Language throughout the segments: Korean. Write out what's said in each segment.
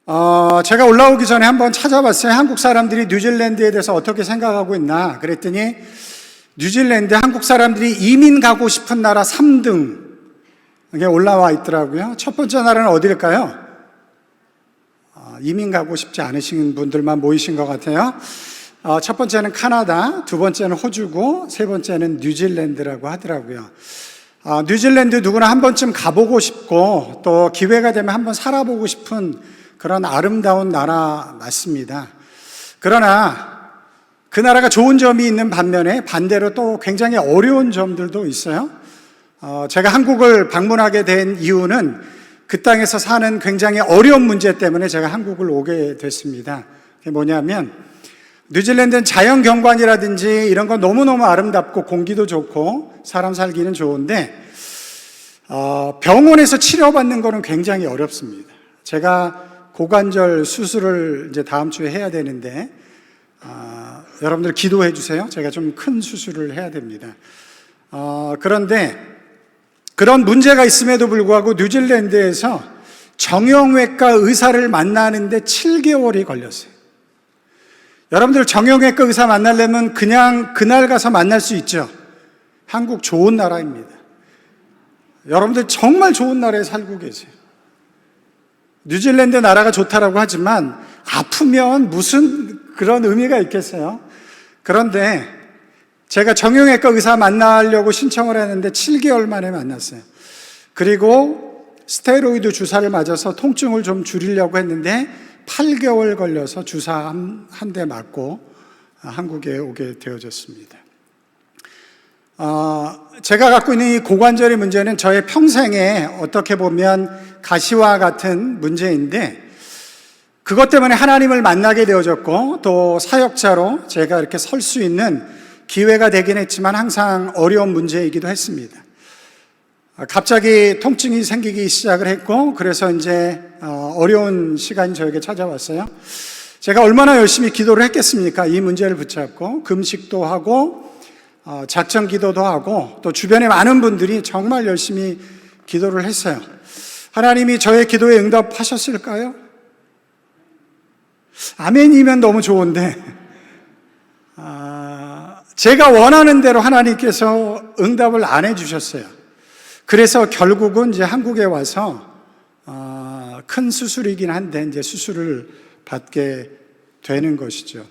제가 올라오기 전에 한번 찾아봤어요. 한국 사람들이 뉴질랜드에 대해서 어떻게 생각하고 있나. 그랬더니 뉴질랜드 한국 사람들이 이민 가고 싶은 나라 3등 이게 올라와 있더라고요. 첫 번째 나라는 어디일까요? 이민 가고 싶지 않으신 분들만 모이신 것 같아요. 첫 번째는 카나다, 두 번째는 호주고, 세 번째는 뉴질랜드라고 하더라고요. 뉴질랜드 누구나 한 번쯤 가보고 싶고 또 기회가 되면 한번 살아보고 싶은 그런 아름다운 나라 맞습니다. 그러나 그 나라가 좋은 점이 있는 반면에 반대로 또 굉장히 어려운 점들도 있어요. 제가 한국을 방문하게 된 이유는 그 땅에서 사는 굉장히 어려운 문제 때문에 제가 한국을 오게 됐습니다. 그게 뭐냐면 뉴질랜드는 자연 경관이라든지 이런 건 너무너무 아름답고 공기도 좋고 사람 살기는 좋은데 병원에서 치료받는 거는 굉장히 어렵습니다. 제가 고관절 수술을 이제 다음 주에 해야 되는데 여러분들 기도해 주세요. 제가 좀 큰 수술을 해야 됩니다. 그런데 그런 문제가 있음에도 불구하고 뉴질랜드에서 정형외과 의사를 만나는데 7개월이 걸렸어요. 여러분들 정형외과 의사 만나려면 그냥 그날 가서 만날 수 있죠. 한국 좋은 나라입니다. 여러분들 정말 좋은 나라에 살고 계세요. 뉴질랜드 나라가 좋다라고 하지만 아프면 무슨 그런 의미가 있겠어요? 그런데 제가 정형외과 의사 만나려고 신청을 했는데 7개월 만에 만났어요. 그리고 스테로이드 주사를 맞아서 통증을 좀 줄이려고 했는데 8개월 걸려서 주사 한 대 맞고 한국에 오게 되어졌습니다. 제가 갖고 있는 이 고관절의 문제는 저의 평생에 어떻게 보면 가시와 같은 문제인데 그것 때문에 하나님을 만나게 되어졌고 또 사역자로 제가 이렇게 설 수 있는 기회가 되긴 했지만 항상 어려운 문제이기도 했습니다. 갑자기 통증이 생기기 시작을 했고 그래서 이제 어려운 시간이 저에게 찾아왔어요. 제가 얼마나 열심히 기도를 했겠습니까? 이 문제를 붙잡고 금식도 하고 작정 기도도 하고 또 주변에 많은 분들이 정말 열심히 기도를 했어요. 하나님이 저의 기도에 응답하셨을까요? 아멘이면 너무 좋은데 제가 원하는 대로 하나님께서 응답을 안 해주셨어요. 그래서 결국은 이제 한국에 와서 큰 수술이긴 한데 이제 수술을 받게 되는 것이죠.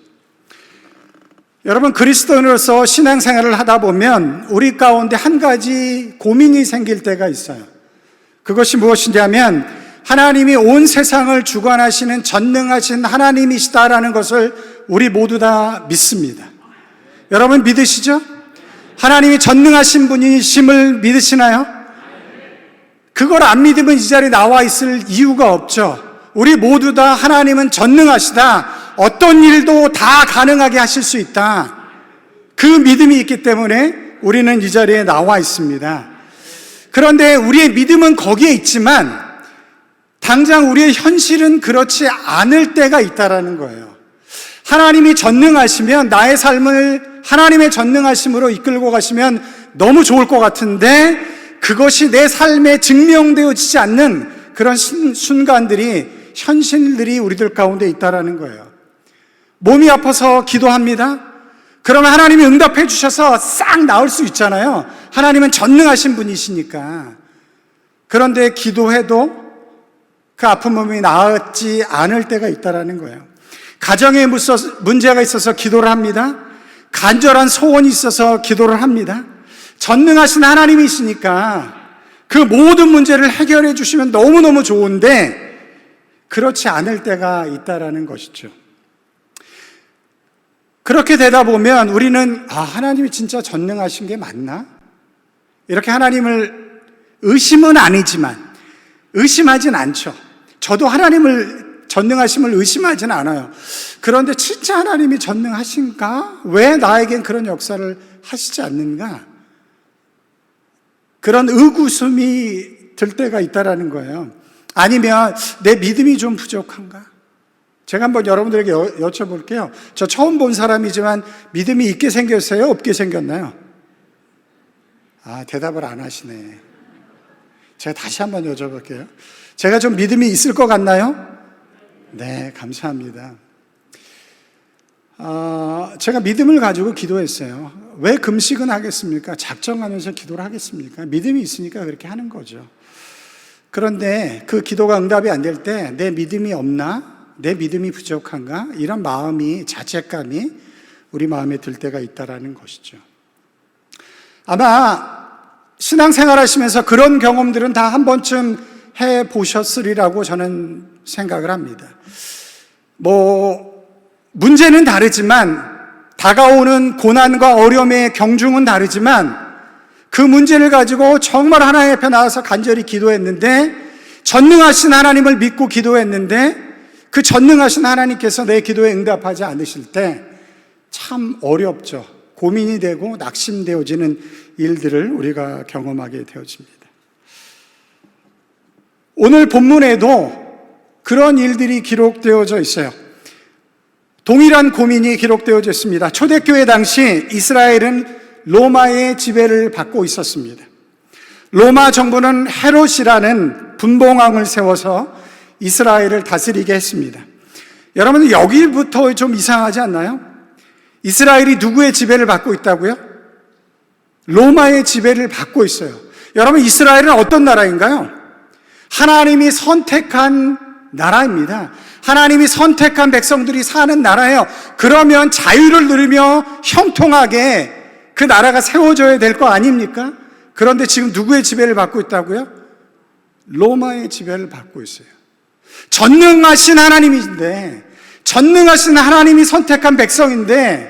여러분, 그리스도인으로서 신앙생활을 하다 보면 우리 가운데 한 가지 고민이 생길 때가 있어요. 그것이 무엇이냐면 하나님이 온 세상을 주관하시는 전능하신 하나님이시다라는 것을 우리 모두 다 믿습니다. 여러분 믿으시죠? 하나님이 전능하신 분이심을 믿으시나요? 그걸 안 믿으면 이 자리에 나와 있을 이유가 없죠. 우리 모두 다 하나님은 전능하시다. 어떤 일도 다 가능하게 하실 수 있다. 그 믿음이 있기 때문에 우리는 이 자리에 나와 있습니다. 그런데 우리의 믿음은 거기에 있지만 당장 우리의 현실은 그렇지 않을 때가 있다라는 거예요. 하나님이 전능하시면 나의 삶을 하나님의 전능하심으로 이끌고 가시면 너무 좋을 것 같은데 그것이 내 삶에 증명되어지지 않는 그런 순간들이 현실들이 우리들 가운데 있다라는 거예요. 몸이 아파서 기도합니다. 그러면 하나님이 응답해 주셔서 싹 나을 수 있잖아요. 하나님은 전능하신 분이시니까. 그런데 기도해도 그 아픈 몸이 나았지 않을 때가 있다라는 거예요. 가정에 문제가 있어서 기도를 합니다. 간절한 소원이 있어서 기도를 합니다. 전능하신 하나님이시니까 그 모든 문제를 해결해 주시면 너무너무 좋은데 그렇지 않을 때가 있다라는 것이죠. 그렇게 되다 보면 우리는 하나님이 진짜 전능하신 게 맞나? 이렇게 하나님을 의심은 아니지만 의심하진 않죠. 저도 하나님을 전능하심을 의심하진 않아요. 그런데 진짜 하나님이 전능하신가? 왜 나에겐 그런 역사를 하시지 않는가? 그런 의구심이 들 때가 있다라는 거예요. 아니면 내 믿음이 좀 부족한가? 제가 한번 여러분들에게 여쭤볼게요. 저 처음 본 사람이지만 믿음이 있게 생겼어요? 없게 생겼나요? 대답을 안 하시네. 제가 다시 한번 여쭤볼게요. 제가 좀 믿음이 있을 것 같나요? 네, 감사합니다. 제가 믿음을 가지고 기도했어요. 왜 금식은 하겠습니까? 작정하면서 기도를 하겠습니까? 믿음이 있으니까 그렇게 하는 거죠. 그런데 그 기도가 응답이 안 될 때 내 믿음이 없나? 내 믿음이 부족한가? 이런 마음이, 자책감이 우리 마음에 들 때가 있다라는 것이죠. 아마 신앙생활 하시면서 그런 경험들은 다 한 번쯤 해보셨으리라고 저는 생각을 합니다. 문제는 다르지만, 다가오는 고난과 어려움의 경중은 다르지만, 그 문제를 가지고 정말 하나님 앞에 나와서 간절히 기도했는데, 전능하신 하나님을 믿고 기도했는데, 그 전능하신 하나님께서 내 기도에 응답하지 않으실 때 참 어렵죠. 고민이 되고 낙심되어지는 일들을 우리가 경험하게 되어집니다. 오늘 본문에도 그런 일들이 기록되어져 있어요. 동일한 고민이 기록되어져 있습니다. 초대교회 당시 이스라엘은 로마의 지배를 받고 있었습니다. 로마 정부는 헤롯이라는 분봉왕을 세워서 이스라엘을 다스리게 했습니다. 여러분, 여기부터 좀 이상하지 않나요? 이스라엘이 누구의 지배를 받고 있다고요? 로마의 지배를 받고 있어요. 여러분, 이스라엘은 어떤 나라인가요? 하나님이 선택한 나라입니다. 하나님이 선택한 백성들이 사는 나라예요. 그러면 자유를 누리며 형통하게 그 나라가 세워져야 될 거 아닙니까? 그런데 지금 누구의 지배를 받고 있다고요? 로마의 지배를 받고 있어요. 전능하신 하나님인데, 전능하신 하나님이 선택한 백성인데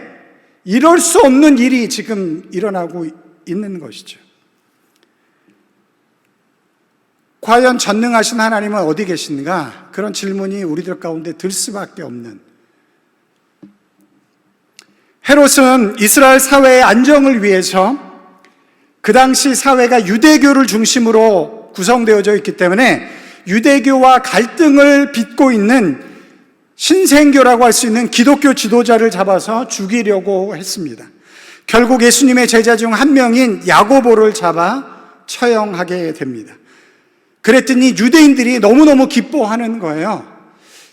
이럴 수 없는 일이 지금 일어나고 있는 것이죠. 과연 전능하신 하나님은 어디 계신가? 그런 질문이 우리들 가운데 들 수밖에 없는. 헤롯은 이스라엘 사회의 안정을 위해서, 그 당시 사회가 유대교를 중심으로 구성되어져 있기 때문에 유대교와 갈등을 빚고 있는 신생교라고 할 수 있는 기독교 지도자를 잡아서 죽이려고 했습니다. 결국 예수님의 제자 중 한 명인 야고보를 잡아 처형하게 됩니다. 그랬더니 유대인들이 너무너무 기뻐하는 거예요.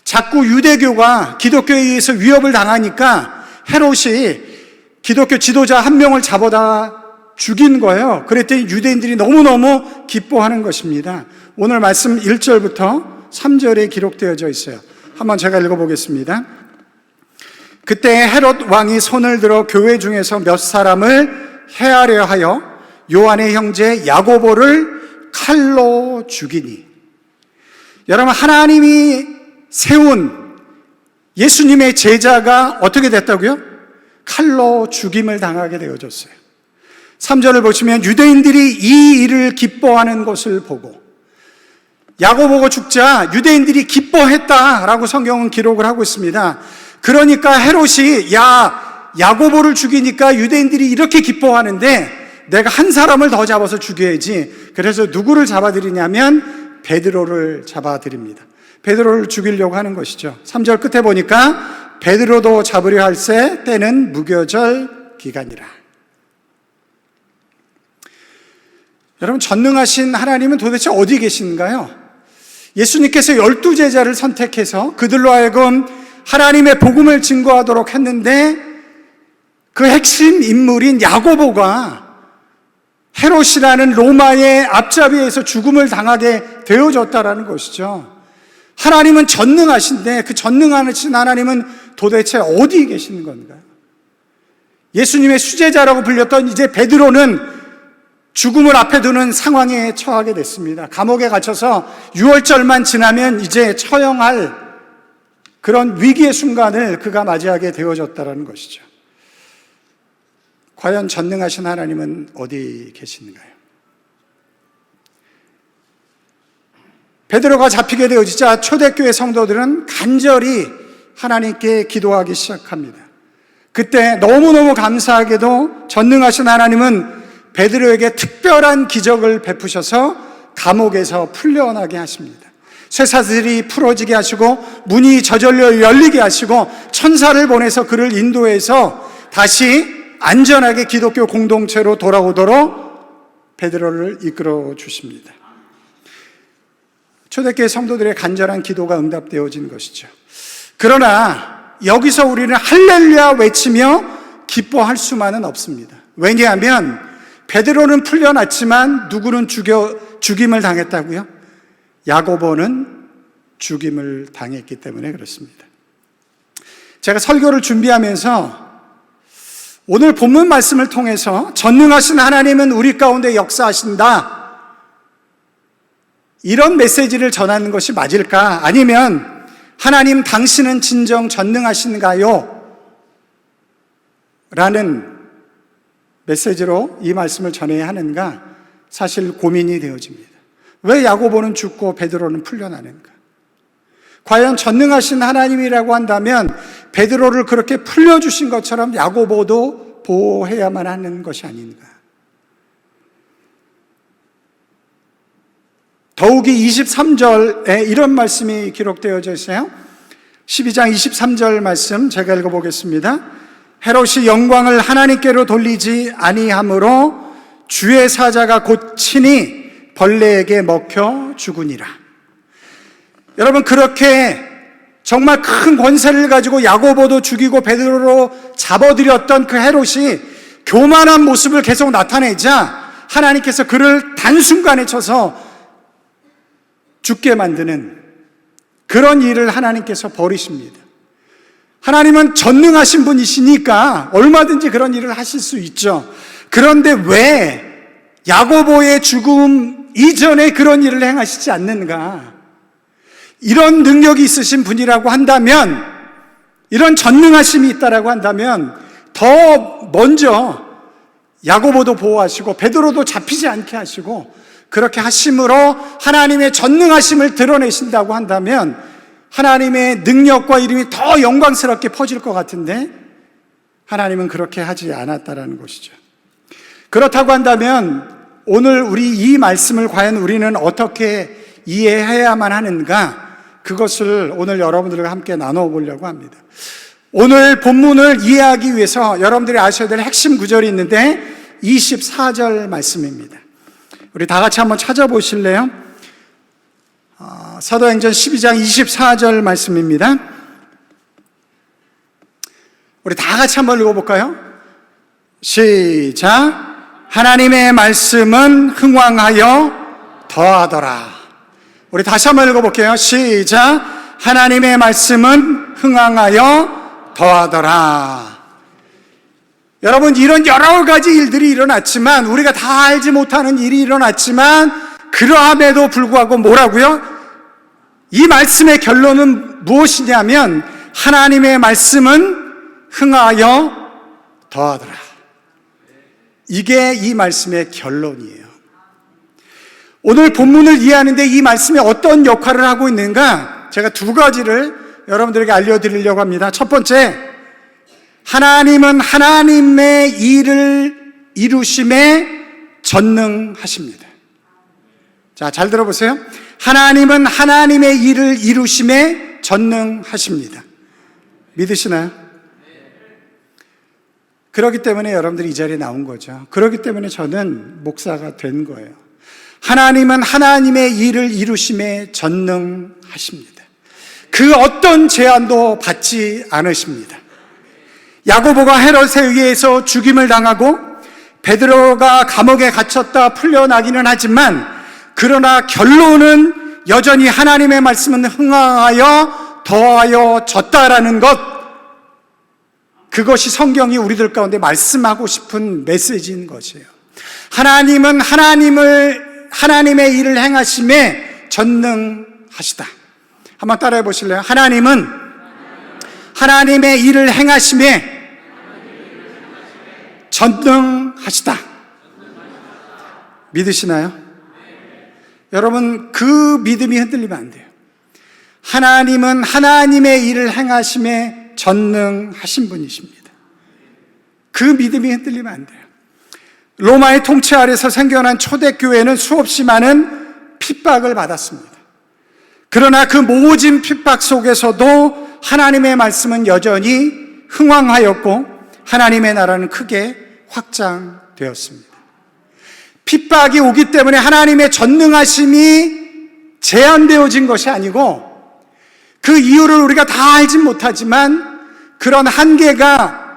자꾸 유대교가 기독교에 의해서 위협을 당하니까 헤롯이 기독교 지도자 한 명을 잡아다 죽인 거예요. 그랬더니 유대인들이 너무너무 기뻐하는 것입니다. 오늘 말씀 1절부터 3절에 기록되어져 있어요. 한번 제가 읽어보겠습니다. 그때 헤롯 왕이 손을 들어 교회 중에서 몇 사람을 해하려 하여 요한의 형제 야고보를 칼로 죽이니. 여러분, 하나님이 세운 예수님의 제자가 어떻게 됐다고요? 칼로 죽임을 당하게 되어졌어요. 3절을 보시면 유대인들이 이 일을 기뻐하는 것을 보고, 야고보가 죽자 유대인들이 기뻐했다라고 성경은 기록을 하고 있습니다. 그러니까 헤롯이 야고보를 죽이니까 유대인들이 이렇게 기뻐하는데 내가 한 사람을 더 잡아서 죽여야지. 그래서 누구를 잡아들이냐면 베드로를 잡아들입니다. 베드로를 죽이려고 하는 것이죠. 3절 끝에 보니까 베드로도 잡으려 할새 때는 무교절 기간이라. 여러분, 전능하신 하나님은 도대체 어디 계신가요? 예수님께서 12제자를 선택해서 그들로 하여금 하나님의 복음을 증거하도록 했는데 그 핵심 인물인 야고보가 헤롯이라는 로마의 앞잡이에서 죽음을 당하게 되어졌다라는 것이죠. 하나님은 전능하신데 그 전능하신 하나님은 도대체 어디 계시는 건가요? 예수님의 수제자라고 불렸던 이제 베드로는 죽음을 앞에 두는 상황에 처하게 됐습니다. 감옥에 갇혀서 6월절만 지나면 이제 처형할 그런 위기의 순간을 그가 맞이하게 되어졌다는 것이죠. 과연 전능하신 하나님은 어디 계시는가요? 베드로가 잡히게 되어지자 초대교회 성도들은 간절히 하나님께 기도하기 시작합니다. 그때 너무너무 감사하게도 전능하신 하나님은 베드로에게 특별한 기적을 베푸셔서 감옥에서 풀려나게 하십니다. 쇠사슬이 풀어지게 하시고 문이 저절로 열리게 하시고 천사를 보내서 그를 인도해서 다시 안전하게 기독교 공동체로 돌아오도록 베드로를 이끌어 주십니다. 초대교회 성도들의 간절한 기도가 응답되어진 것이죠. 그러나 여기서 우리는 할렐루야 외치며 기뻐할 수만은 없습니다. 왜냐하면 베드로는 풀려났지만 누구는 죽임을 당했다고요? 야고보는 죽임을 당했기 때문에 그렇습니다. 제가 설교를 준비하면서 오늘 본문 말씀을 통해서 전능하신 하나님은 우리 가운데 역사하신다, 이런 메시지를 전하는 것이 맞을까? 아니면 하나님 당신은 진정 전능하신가요? 라는 메시지로 이 말씀을 전해야 하는가 사실 고민이 되어집니다. 왜 야고보는 죽고 베드로는 풀려나는가? 과연 전능하신 하나님이라고 한다면 베드로를 그렇게 풀려주신 것처럼 야고보도 보호해야만 하는 것이 아닌가? 더욱이 23절에 이런 말씀이 기록되어져 있어요. 12장 23절 말씀 제가 읽어보겠습니다. 헤롯이 영광을 하나님께로 돌리지 아니하므로 주의 사자가 곧 친히 벌레에게 먹혀 죽으니라. 여러분, 그렇게 정말 큰 권세를 가지고 야고보도 죽이고 베드로로 잡아들였던 그 헤롯이 교만한 모습을 계속 나타내자 하나님께서 그를 단순간에 쳐서 죽게 만드는 그런 일을 하나님께서 벌이십니다. 하나님은 전능하신 분이시니까 얼마든지 그런 일을 하실 수 있죠. 그런데 왜 야고보의 죽음 이전에 그런 일을 행하시지 않는가? 이런 능력이 있으신 분이라고 한다면, 이런 전능하심이 있다라고 한다면 더 먼저 야고보도 보호하시고 베드로도 잡히지 않게 하시고 그렇게 하심으로 하나님의 전능하심을 드러내신다고 한다면 하나님의 능력과 이름이 더 영광스럽게 퍼질 것 같은데 하나님은 그렇게 하지 않았다라는 것이죠. 그렇다고 한다면 오늘 우리 이 말씀을 과연 우리는 어떻게 이해해야만 하는가, 그것을 오늘 여러분들과 함께 나눠보려고 합니다. 오늘 본문을 이해하기 위해서 여러분들이 아셔야 될 핵심 구절이 있는데 24절 말씀입니다. 우리 다 같이 한번 찾아보실래요? 사도행전 12장 24절 말씀입니다. 우리 다 같이 한번 읽어볼까요? 시작. 하나님의 말씀은 흥왕하여 더하더라. 우리 다시 한번 읽어볼게요. 시작. 하나님의 말씀은 흥왕하여 더하더라. 여러분, 이런 여러 가지 일들이 일어났지만, 우리가 다 알지 못하는 일이 일어났지만, 그러함에도 불구하고 뭐라고요? 이 말씀의 결론은 무엇이냐면 하나님의 말씀은 흥하여 더하더라. 이게 이 말씀의 결론이에요. 오늘 본문을 이해하는데 이 말씀이 어떤 역할을 하고 있는가, 제가 두 가지를 여러분들에게 알려드리려고 합니다. 첫 번째, 하나님은 하나님의 일을 이루심에 전능하십니다. 자, 잘 들어보세요. 하나님은 하나님의 일을 이루심에 전능하십니다. 믿으시나요? 그렇기 때문에 여러분들이 이 자리에 나온 거죠. 그렇기 때문에 저는 목사가 된 거예요. 하나님은 하나님의 일을 이루심에 전능하십니다. 그 어떤 제한도 받지 않으십니다. 야고보가 헤롯에 의해서 죽임을 당하고 베드로가 감옥에 갇혔다 풀려나기는 하지만, 그러나 결론은 여전히 하나님의 말씀은 흥하여 더하여 졌다라는 것, 그것이 성경이 우리들 가운데 말씀하고 싶은 메시지인 것이에요. 하나님은 하나님의 일을 행하심에 전능하시다. 한번 따라해 보실래요? 하나님은 하나님의 일을 행하심에 전능하시다. 믿으시나요? 여러분, 그 믿음이 흔들리면 안 돼요. 하나님은 하나님의 일을 행하심에 전능하신 분이십니다. 그 믿음이 흔들리면 안 돼요. 로마의 통치 아래서 생겨난 초대교회는 수없이 많은 핍박을 받았습니다. 그러나 그 모진 핍박 속에서도 하나님의 말씀은 여전히 흥왕하였고 하나님의 나라는 크게 확장되었습니다. 핍박이 오기 때문에 하나님의 전능하심이 제한되어진 것이 아니고 그 이유를 우리가 다 알진 못하지만 그런 한계가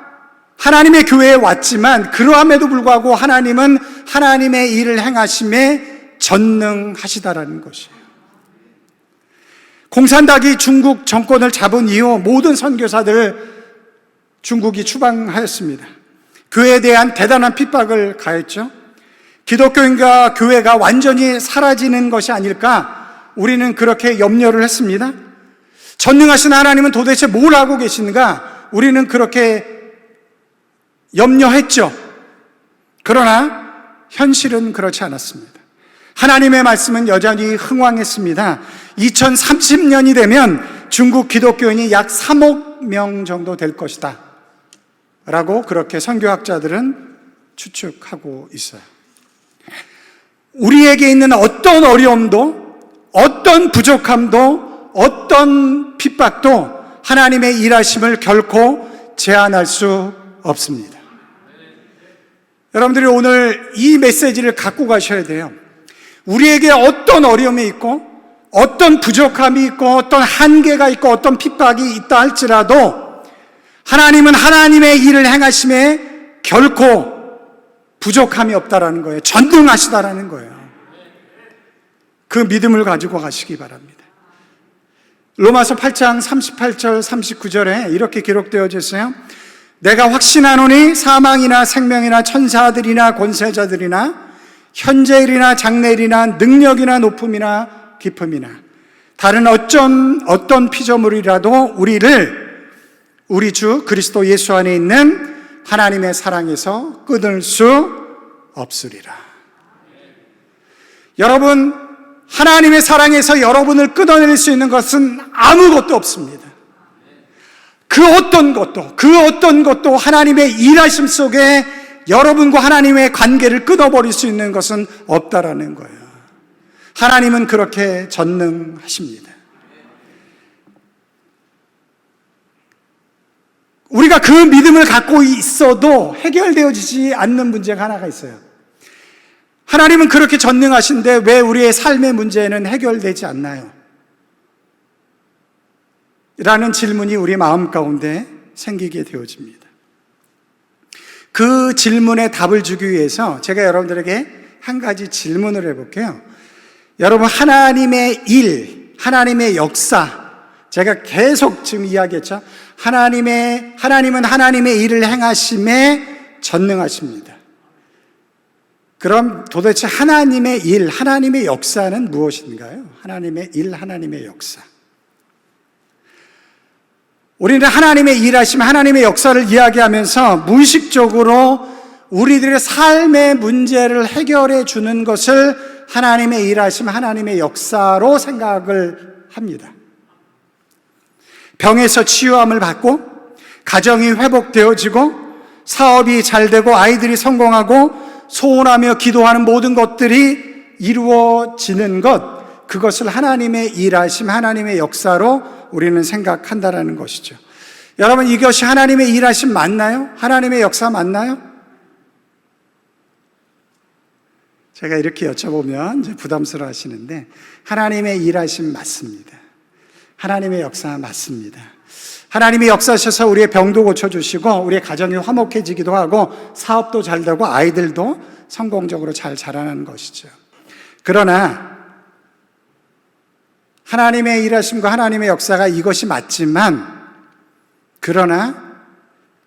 하나님의 교회에 왔지만 그러함에도 불구하고 하나님은 하나님의 일을 행하심에 전능하시다라는 것이에요. 공산당이 중국 정권을 잡은 이후 모든 선교사들을 중국이 추방하였습니다. 교회에 대한 대단한 핍박을 가했죠. 기독교인과 교회가 완전히 사라지는 것이 아닐까 우리는 그렇게 염려를 했습니다. 전능하신 하나님은 도대체 뭘 하고 계신가 우리는 그렇게 염려했죠. 그러나 현실은 그렇지 않았습니다. 하나님의 말씀은 여전히 흥왕했습니다. 2030년이 되면 중국 기독교인이 약 3억 명 정도 될 것이다 라고 그렇게 선교학자들은 추측하고 있어요. 우리에게 있는 어떤 어려움도 어떤 부족함도 어떤 핍박도 하나님의 일하심을 결코 제한할 수 없습니다. 여러분들이 오늘 이 메시지를 갖고 가셔야 돼요. 우리에게 어떤 어려움이 있고 어떤 부족함이 있고 어떤 한계가 있고 어떤 핍박이 있다 할지라도 하나님은 하나님의 일을 행하심에 결코 부족함이 없다라는 거예요. 전능하시다라는 거예요. 그 믿음을 가지고 가시기 바랍니다. 로마서 8장 38절 39절에 이렇게 기록되어져 있어요. 내가 확신하노니 사망이나 생명이나 천사들이나 권세자들이나 현재일이나 장래일이나 능력이나 높음이나 깊음이나 다른 어떤 피조물이라도 우리를 우리 주 그리스도 예수 안에 있는 하나님의 사랑에서 끊을 수 없으리라. 여러분, 하나님의 사랑에서 여러분을 끊어낼 수 있는 것은 아무것도 없습니다. 그 어떤 것도 하나님의 일하심 속에 여러분과 하나님의 관계를 끊어버릴 수 있는 것은 없다라는 거예요. 하나님은 그렇게 전능하십니다. 우리가 그 믿음을 갖고 있어도 해결되어지지 않는 문제가 하나가 있어요. 하나님은 그렇게 전능하신데 왜 우리의 삶의 문제는 해결되지 않나요? 라는 질문이 우리 마음 가운데 생기게 되어집니다. 그 질문에 답을 주기 위해서 제가 여러분들에게 한 가지 질문을 해볼게요. 여러분, 하나님의 일, 하나님의 역사, 제가 계속 지금 이야기했죠. 하나님은 하나님의 일을 행하심에 전능하십니다. 그럼 도대체 하나님의 일, 하나님의 역사는 무엇인가요? 하나님의 일, 하나님의 역사. 우리는 하나님의 일하심, 하나님의 역사를 이야기하면서 무의식적으로 우리들의 삶의 문제를 해결해 주는 것을 하나님의 일하심, 하나님의 역사로 생각을 합니다. 병에서 치유함을 받고 가정이 회복되어지고 사업이 잘 되고 아이들이 성공하고 소원하며 기도하는 모든 것들이 이루어지는 것, 그것을 하나님의 일하심, 하나님의 역사로 우리는 생각한다라는 것이죠. 여러분, 이것이 하나님의 일하심 맞나요? 하나님의 역사 맞나요? 제가 이렇게 여쭤보면 이제 부담스러워 하시는데, 하나님의 일하심 맞습니다. 하나님의 역사 맞습니다. 하나님이 역사하셔서 우리의 병도 고쳐주시고 우리의 가정이 화목해지기도 하고 사업도 잘 되고 아이들도 성공적으로 잘 자라나는 것이죠. 그러나 하나님의 일하심과 하나님의 역사가 이것이 맞지만, 그러나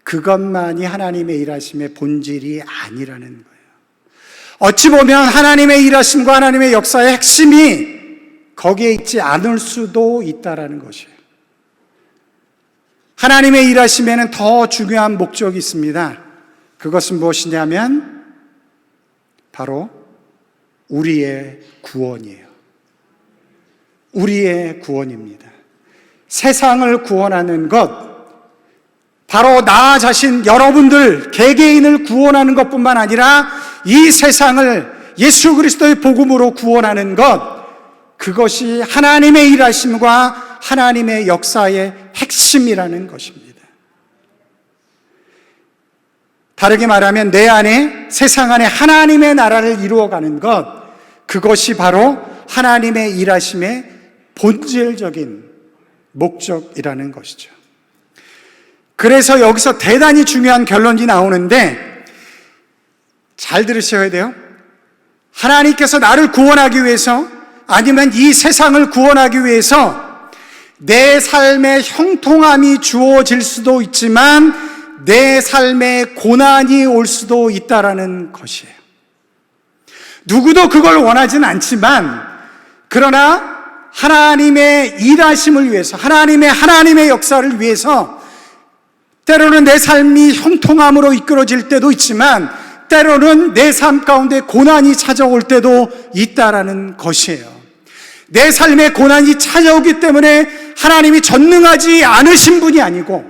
그것만이 하나님의 일하심의 본질이 아니라는 거예요. 어찌 보면 하나님의 일하심과 하나님의 역사의 핵심이 거기에 있지 않을 수도 있다라는 것이에요. 하나님의 일하심에는 더 중요한 목적이 있습니다. 그것은 무엇이냐면 바로 우리의 구원이에요. 우리의 구원입니다. 세상을 구원하는 것, 바로 나 자신, 여러분들 개개인을 구원하는 것뿐만 아니라 이 세상을 예수 그리스도의 복음으로 구원하는 것, 그것이 하나님의 일하심과 하나님의 역사의 핵심이라는 것입니다. 다르게 말하면 내 안에, 세상 안에 하나님의 나라를 이루어가는 것, 그것이 바로 하나님의 일하심의 본질적인 목적이라는 것이죠. 그래서 여기서 대단히 중요한 결론이 나오는데 잘 들으셔야 돼요. 하나님께서 나를 구원하기 위해서, 아니면 이 세상을 구원하기 위해서 내 삶에 형통함이 주어질 수도 있지만 내 삶에 고난이 올 수도 있다라는 것이에요. 누구도 그걸 원하진 않지만, 그러나 하나님의 일하심을 위해서, 하나님의 역사를 위해서 때로는 내 삶이 형통함으로 이끌어질 때도 있지만 때로는 내 삶 가운데 고난이 찾아올 때도 있다라는 것이에요. 내 삶에 고난이 찾아오기 때문에 하나님이 전능하지 않으신 분이 아니고,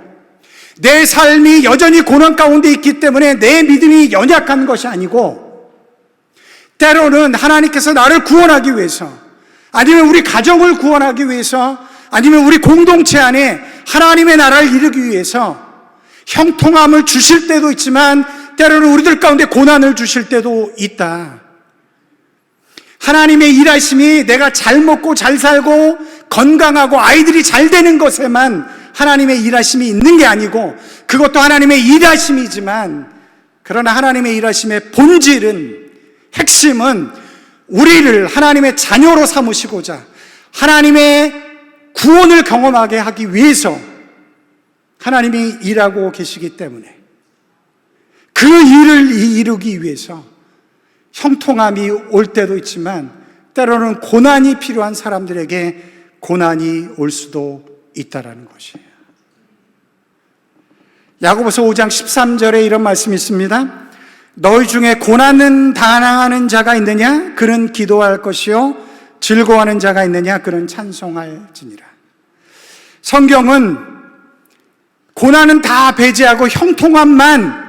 내 삶이 여전히 고난 가운데 있기 때문에 내 믿음이 연약한 것이 아니고, 때로는 하나님께서 나를 구원하기 위해서, 아니면 우리 가정을 구원하기 위해서, 아니면 우리 공동체 안에 하나님의 나라를 이루기 위해서 형통함을 주실 때도 있지만 때로는 우리들 가운데 고난을 주실 때도 있다. 하나님의 일하심이 내가 잘 먹고 잘 살고 건강하고 아이들이 잘 되는 것에만 하나님의 일하심이 있는 게 아니고, 그것도 하나님의 일하심이지만, 그러나 하나님의 일하심의 본질은, 핵심은 우리를 하나님의 자녀로 삼으시고자 하나님의 구원을 경험하게 하기 위해서 하나님이 일하고 계시기 때문에, 그 일을 이루기 위해서 형통함이 올 때도 있지만 때로는 고난이 필요한 사람들에게 고난이 올 수도 있다라는 것이에요. 야고보서 5장 13절에 이런 말씀이 있습니다. 너희 중에 고난은 당하는 자가 있느냐? 그는 기도할 것이요 즐거워하는 자가 있느냐? 그는 찬송할지니라. 성경은 고난은 다 배제하고 형통함만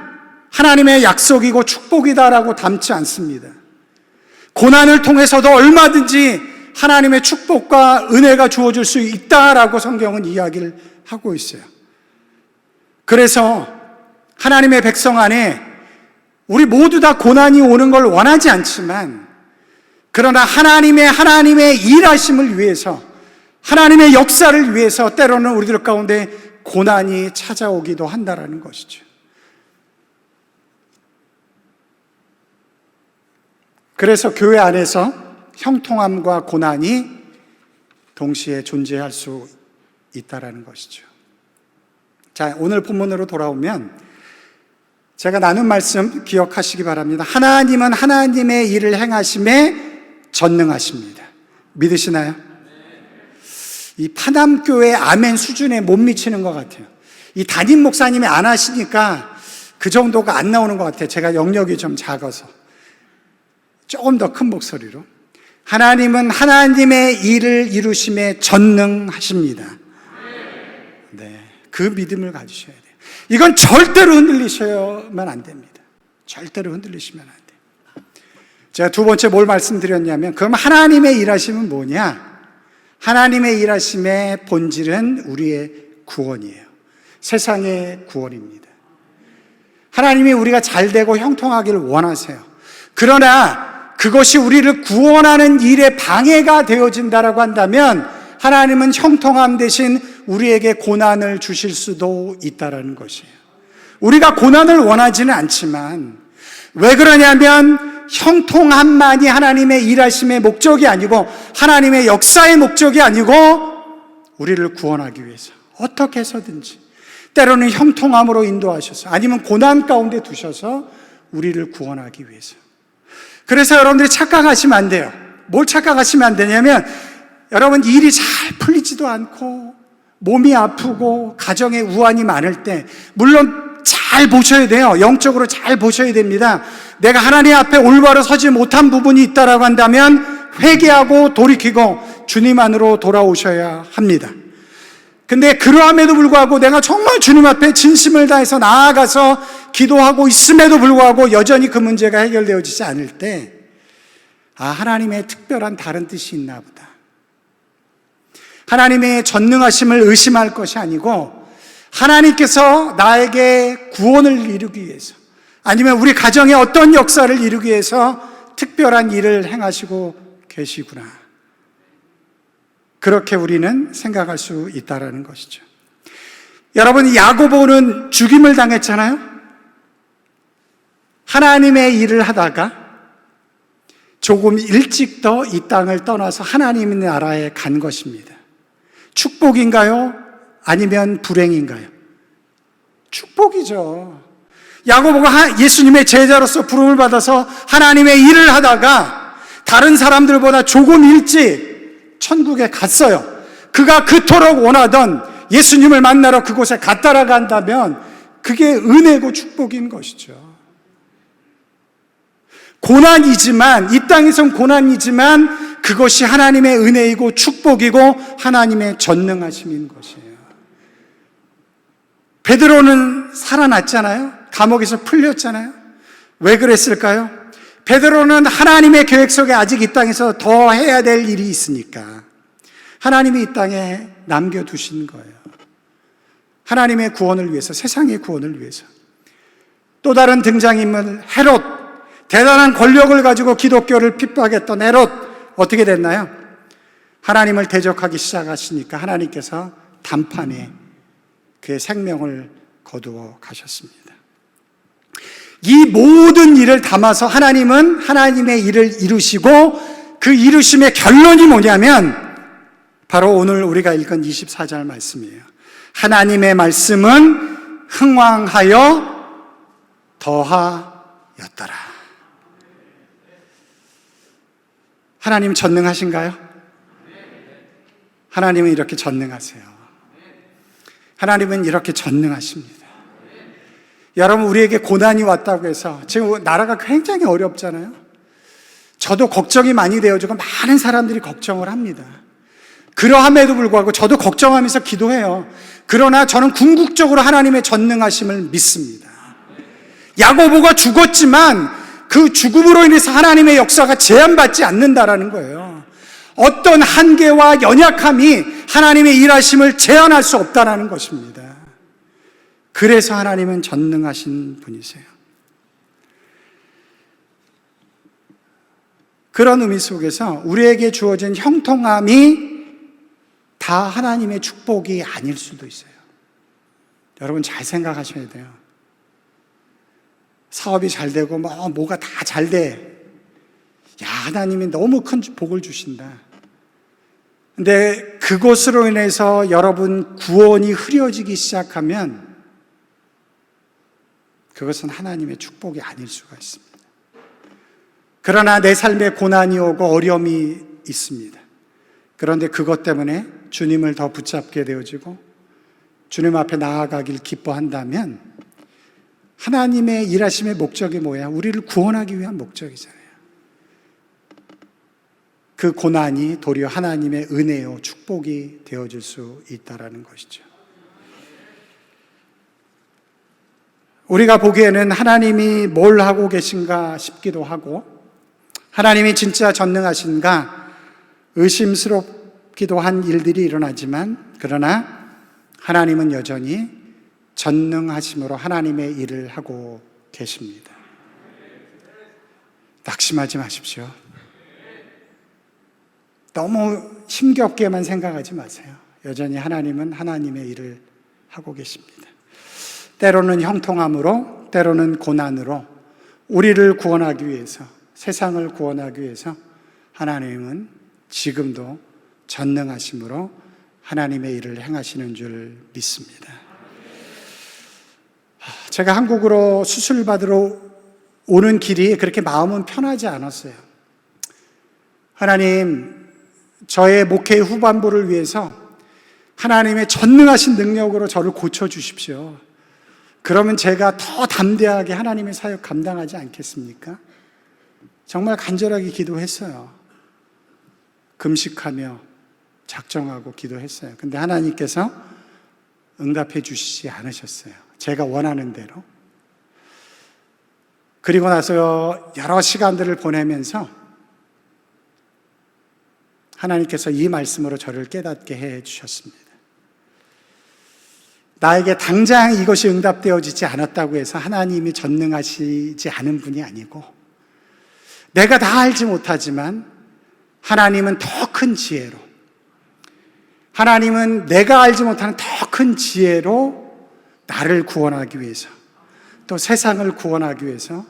하나님의 약속이고 축복이다라고 담지 않습니다. 고난을 통해서도 얼마든지 하나님의 축복과 은혜가 주어질 수 있다라고 성경은 이야기를 하고 있어요. 그래서 하나님의 백성 안에 우리 모두 다 고난이 오는 걸 원하지 않지만, 그러나 하나님의 일하심을 위해서, 하나님의 역사를 위해서 때로는 우리들 가운데 고난이 찾아오기도 한다라는 것이죠. 그래서 교회 안에서 형통함과 고난이 동시에 존재할 수 있다라는 것이죠. 자, 오늘 본문으로 돌아오면 제가 나눈 말씀 기억하시기 바랍니다. 하나님은 하나님의 일을 행하심에 전능하십니다. 믿으시나요? 이 파남교회 아멘 수준에 못 미치는 것 같아요. 이 담임 목사님이 안 하시니까 그 정도가 안 나오는 것 같아요. 제가 영역이 좀 작아서. 조금 더 큰 목소리로. 하나님은 하나님의 일을 이루심에 전능하십니다. 네, 그 믿음을 가지셔야 돼요. 이건 절대로 흔들리셔야만 안 됩니다. 절대로 흔들리시면 안 돼요. 제가 두 번째 뭘 말씀드렸냐면, 그럼 하나님의 일하심은 뭐냐? 하나님의 일하심의 본질은 우리의 구원이에요. 세상의 구원입니다. 하나님이 우리가 잘 되고 형통하기를 원하세요. 그러나 그것이 우리를 구원하는 일에 방해가 되어진다라고 한다면 하나님은 형통함 대신 우리에게 고난을 주실 수도 있다라는 것이에요. 우리가 고난을 원하지는 않지만, 왜 그러냐면 형통함만이 하나님의 일하심의 목적이 아니고, 하나님의 역사의 목적이 아니고, 우리를 구원하기 위해서 어떻게 해서든지 때로는 형통함으로 인도하셔서, 아니면 고난 가운데 두셔서 우리를 구원하기 위해서. 그래서 여러분들이 착각하시면 안 돼요. 뭘 착각하시면 안 되냐면, 여러분 일이 잘 풀리지도 않고 몸이 아프고 가정에 우환이 많을 때, 물론 잘 보셔야 돼요. 영적으로 잘 보셔야 됩니다. 내가 하나님 앞에 올바로 서지 못한 부분이 있다라고 한다면 회개하고 돌이키고 주님 안으로 돌아오셔야 합니다. 근데 그러함에도 불구하고 내가 정말 주님 앞에 진심을 다해서 나아가서 기도하고 있음에도 불구하고 여전히 그 문제가 해결되어지지 않을 때, 하나님의 특별한 다른 뜻이 있나 보다. 하나님의 전능하심을 의심할 것이 아니고, 하나님께서 나에게 구원을 이루기 위해서, 아니면 우리 가정에 어떤 역사를 이루기 위해서 특별한 일을 행하시고 계시구나. 그렇게 우리는 생각할 수 있다는 것이죠. 여러분, 야고보는 죽임을 당했잖아요. 하나님의 일을 하다가 조금 일찍 더 이 땅을 떠나서 하나님의 나라에 간 것입니다. 축복인가요? 아니면 불행인가요? 축복이죠. 야고보가 예수님의 제자로서 부름을 받아서 하나님의 일을 하다가 다른 사람들보다 조금 일찍 천국에 갔어요. 그가 그토록 원하던 예수님을 만나러 그곳에 갔다라 간다면 그게 은혜고 축복인 것이죠. 고난이지만, 이 땅에선 고난이지만 그것이 하나님의 은혜이고 축복이고 하나님의 전능하심인 것이에요. 베드로는 살아났잖아요. 감옥에서 풀렸잖아요. 왜 그랬을까요? 베드로는 하나님의 계획 속에 아직 이 땅에서 더 해야 될 일이 있으니까 하나님이 이 땅에 남겨두신 거예요. 하나님의 구원을 위해서, 세상의 구원을 위해서. 또 다른 등장인물 헤롯, 대단한 권력을 가지고 기독교를 핍박했던 헤롯, 어떻게 됐나요? 하나님을 대적하기 시작하시니까 하나님께서 단판에 그의 생명을 거두어 가셨습니다. 이 모든 일을 담아서 하나님은 하나님의 일을 이루시고, 그 이루심의 결론이 뭐냐면 바로 오늘 우리가 읽은 24절 말씀이에요. 하나님의 말씀은 흥왕하여 더하였더라. 하나님 전능하신가요? 하나님은 이렇게 전능하세요. 하나님은 이렇게 전능하십니다. 여러분, 우리에게 고난이 왔다고 해서, 지금 나라가 굉장히 어렵잖아요. 저도 걱정이 많이 되어지고 많은 사람들이 걱정을 합니다. 그러함에도 불구하고 저도 걱정하면서 기도해요. 그러나 저는 궁극적으로 하나님의 전능하심을 믿습니다. 야고보가 죽었지만 그 죽음으로 인해서 하나님의 역사가 제한받지 않는다라는 거예요. 어떤 한계와 연약함이 하나님의 일하심을 제한할 수 없다는 것입니다. 그래서 하나님은 전능하신 분이세요. 그런 의미 속에서 우리에게 주어진 형통함이 다 하나님의 축복이 아닐 수도 있어요. 여러분, 잘 생각하셔야 돼요. 사업이 잘 되고 뭐가 다 잘 돼. 야, 하나님이 너무 큰 복을 주신다. 근데 그것으로 인해서 여러분 구원이 흐려지기 시작하면 그것은 하나님의 축복이 아닐 수가 있습니다. 그러나 내 삶에 고난이 오고 어려움이 있습니다. 그런데 그것 때문에 주님을 더 붙잡게 되어지고 주님 앞에 나아가길 기뻐한다면 하나님의 일하심의 목적이 뭐야? 우리를 구원하기 위한 목적이잖아요. 그 고난이 도리어 하나님의 은혜요 축복이 되어질 수 있다는 것이죠. 우리가 보기에는 하나님이 뭘 하고 계신가 싶기도 하고, 하나님이 진짜 전능하신가 의심스럽기도 한 일들이 일어나지만, 그러나 하나님은 여전히 전능하심으로 하나님의 일을 하고 계십니다. 낙심하지 마십시오. 너무 힘겹게만 생각하지 마세요. 여전히 하나님은 하나님의 일을 하고 계십니다. 때로는 형통함으로, 때로는 고난으로 우리를 구원하기 위해서, 세상을 구원하기 위해서 하나님은 지금도 전능하심으로 하나님의 일을 행하시는 줄 믿습니다. 제가 한국으로 수술받으러 오는 길이 그렇게 마음은 편하지 않았어요. 하나님, 저의 목회 후반부를 위해서 하나님의 전능하신 능력으로 저를 고쳐주십시오. 그러면 제가 더 담대하게 하나님의 사역 감당하지 않겠습니까? 정말 간절하게 기도했어요. 금식하며 작정하고 기도했어요. 근데 하나님께서 응답해 주시지 않으셨어요. 제가 원하는 대로. 그리고 나서 여러 시간들을 보내면서 하나님께서 이 말씀으로 저를 깨닫게 해 주셨습니다. 나에게 당장 이것이 응답되어지지 않았다고 해서 하나님이 전능하시지 않은 분이 아니고, 내가 다 알지 못하지만 하나님은 더 큰 지혜로, 하나님은 내가 알지 못하는 더 큰 지혜로 나를 구원하기 위해서, 또 세상을 구원하기 위해서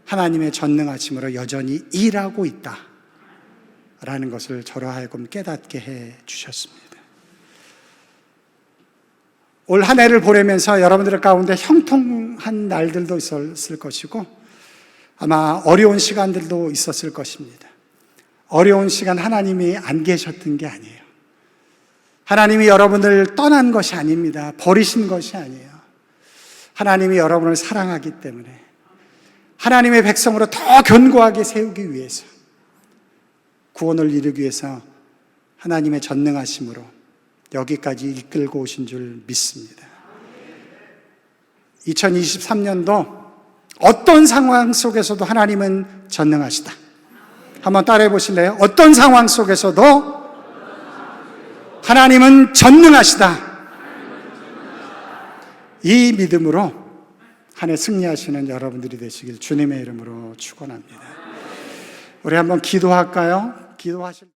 하나님의 전능하심으로 여전히 일하고 있다라는 것을 저로 하여금 깨닫게 해 주셨습니다. 올 한 해를 보내면서 여러분들 가운데 형통한 날들도 있었을 것이고 아마 어려운 시간들도 있었을 것입니다. 어려운 시간 하나님이 안 계셨던 게 아니에요. 하나님이 여러분을 떠난 것이 아닙니다. 버리신 것이 아니에요. 하나님이 여러분을 사랑하기 때문에 하나님의 백성으로 더 견고하게 세우기 위해서, 구원을 이루기 위해서 하나님의 전능하심으로 여기까지 이끌고 오신 줄 믿습니다. 2023년도 어떤 상황 속에서도 하나님은 전능하시다. 한번 따라해 보실래요? 어떤 상황 속에서도 하나님은 전능하시다. 이 믿음으로 한 해 승리하시는 여러분들이 되시길 주님의 이름으로 축원합니다. 우리 한번 기도할까요? 기도하실